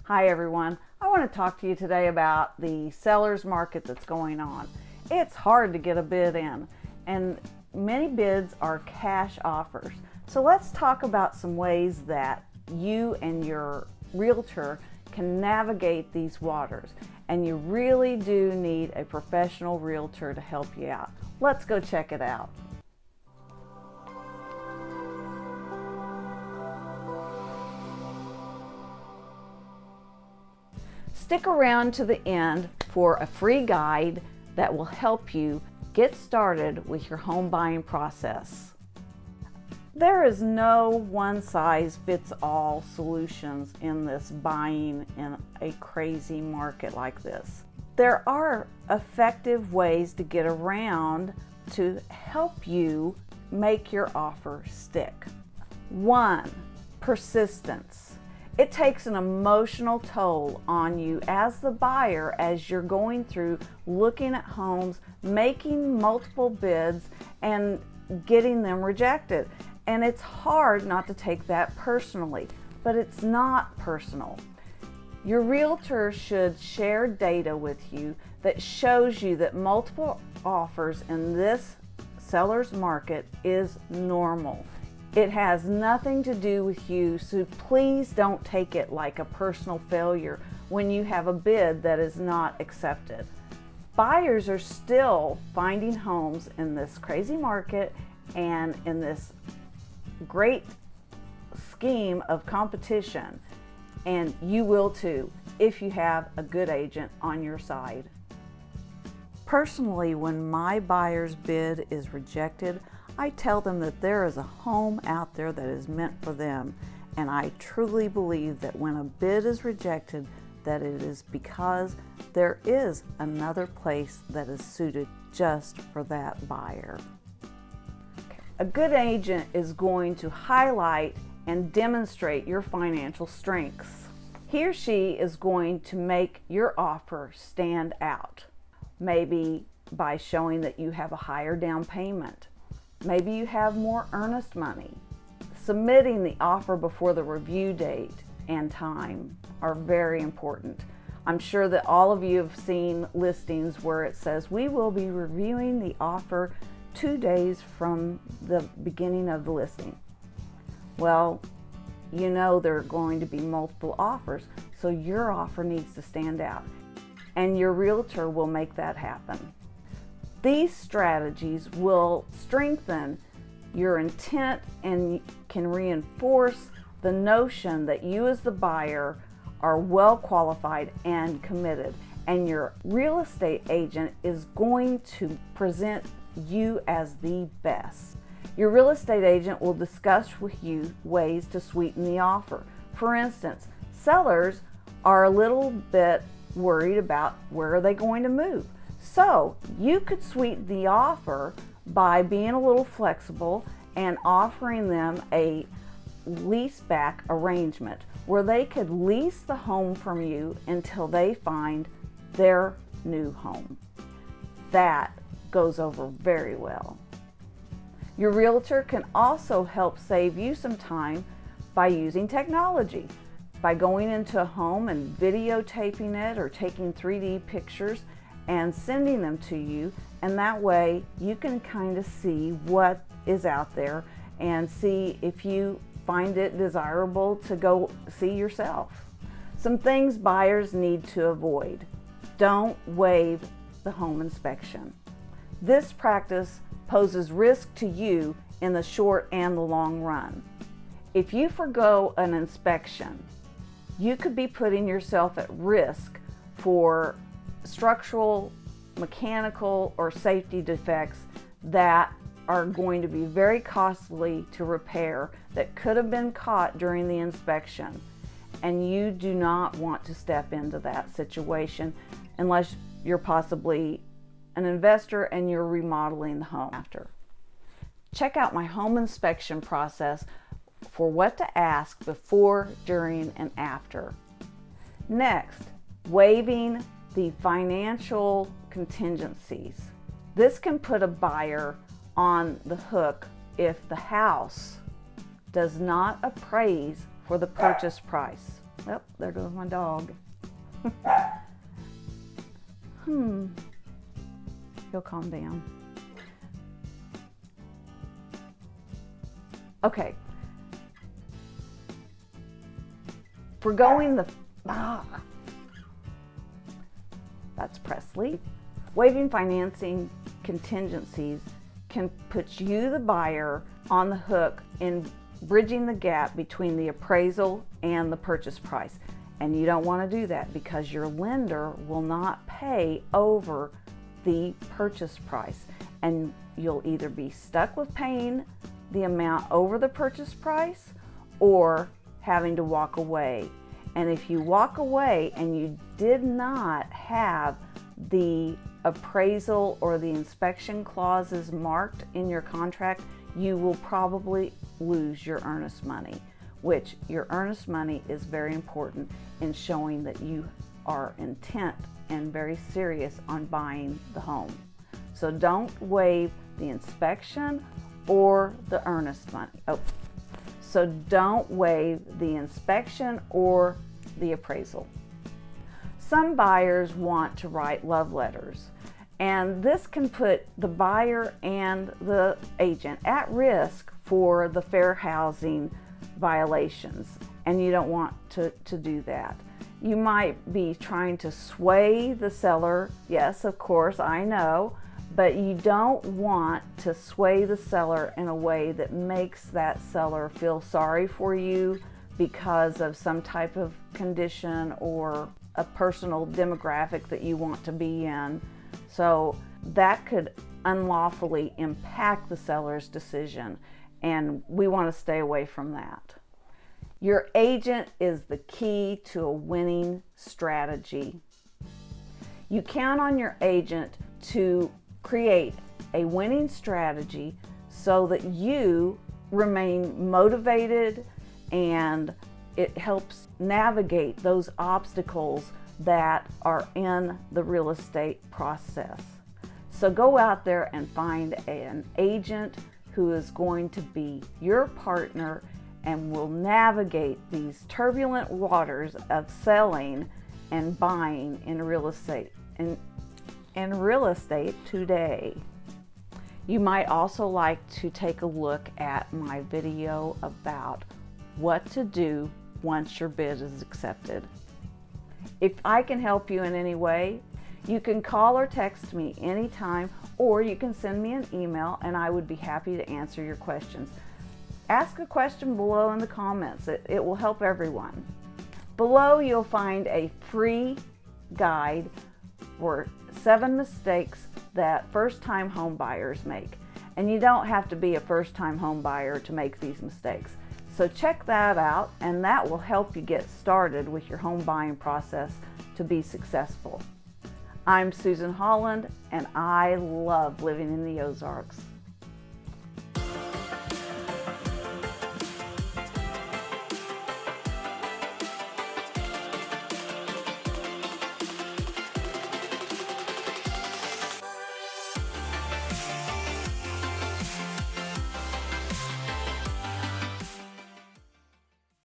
Hi everyone, I want to talk to you today about the seller's market that's going on. It's hard to get a bid in, and many bids are cash offers. So let's talk about some ways that you and your realtor can navigate these waters. And you really do need a professional realtor to help you out. Let's go check it out. Stick around to the end for a free guide that will help you get started with your home buying process. There is no one-size-fits-all solutions in this buying in a crazy market like this. There are effective ways to get around to help you make your offer stick. 1. Persistence. It takes an emotional toll on you as the buyer as you're going through looking at homes, making multiple bids, and getting them rejected. And it's hard not to take that personally, but it's not personal. Your realtor should share data with you that shows you that multiple offers in this seller's market is normal. It has nothing to do with you, so please don't take it like a personal failure when you have a bid that is not accepted. Buyers are still finding homes in this crazy market and in this great scheme of competition, and you will too if you have a good agent on your side. Personally, when my buyer's bid is rejected, I tell them that there is a home out there that is meant for them, and I truly believe that when a bid is rejected, that it is because there is another place that is suited just for that buyer. A good agent is going to highlight and demonstrate your financial strengths. He or she is going to make your offer stand out, maybe by showing that you have a higher down payment. Maybe you have more earnest money. Submitting the offer before the review date and time are very important. I'm sure that all of you have seen listings where it says, we will be reviewing the offer 2 days from the beginning of the listing. Well, you know there are going to be multiple offers, so your offer needs to stand out, and your realtor will make that happen. These strategies will strengthen your intent and can reinforce the notion that you as the buyer are well qualified and committed, and your real estate agent is going to present you as the best. Your real estate agent will discuss with you ways to sweeten the offer. For instance, sellers are a little bit worried about where are they going to move. So you could sweeten the offer by being a little flexible and offering them a lease back arrangement where they could lease the home from you until they find their new home. That goes over very well. Your realtor can also help save you some time by using technology, by going into a home and videotaping it or taking 3D pictures and sending them to you, and that way you can kind of see what is out there and see if you find it desirable to go see yourself. Some things buyers need to avoid. Don't waive the home inspection. This practice poses risk to you in the short and the long run. If you forgo an inspection, you could be putting yourself at risk for structural, mechanical, or safety defects that are going to be very costly to repair that could have been caught during the inspection. And you do not want to step into that situation unless you're possibly an investor and you're remodeling the home after. Check out my home inspection process for what to ask before, during, and after. Next, waiving the financial contingencies. This can put a buyer on the hook if the house does not appraise for the purchase price. Oh, there goes my dog. He'll calm down. Okay. That's Presley. Waiving financing contingencies can put you, the buyer, on the hook in bridging the gap between the appraisal and the purchase price. And you don't want to do that because your lender will not pay over the purchase price. And you'll either be stuck with paying the amount over the purchase price or having to walk away. And if you walk away and you did not have the appraisal or the inspection clauses marked in your contract, you will probably lose your earnest money, which your earnest money is very important in showing that you are intent and very serious on buying the home. So don't waive the inspection or the earnest money. So don't waive the inspection or the appraisal. Some buyers want to write love letters, and this can put the buyer and the agent at risk for the fair housing violations, and you don't want to do that. You might be trying to sway the seller. Yes, of course, I know, but you don't want to sway the seller in a way that makes that seller feel sorry for you because of some type of condition or a personal demographic that you want to be in. So that could unlawfully impact the seller's decision, and we want to stay away from that. Your agent is the key to a winning strategy. You count on your agent to create a winning strategy so that you remain motivated, and it helps navigate those obstacles that are in the real estate process. So go out there and find an agent who is going to be your partner and will navigate these turbulent waters of selling and buying in real estate today. You might also like to take a look at my video about what to do once your bid is accepted. If I can help you in any way, you can call or text me anytime, or you can send me an email and I would be happy to answer your questions. Ask a question below in the comments. It will help everyone. Below you'll find a free guide for 7 mistakes that first-time home buyers make. And you don't have to be a first-time home buyer to make these mistakes. So check that out, and that will help you get started with your home buying process to be successful. I'm Susan Holland, and I love living in the Ozarks.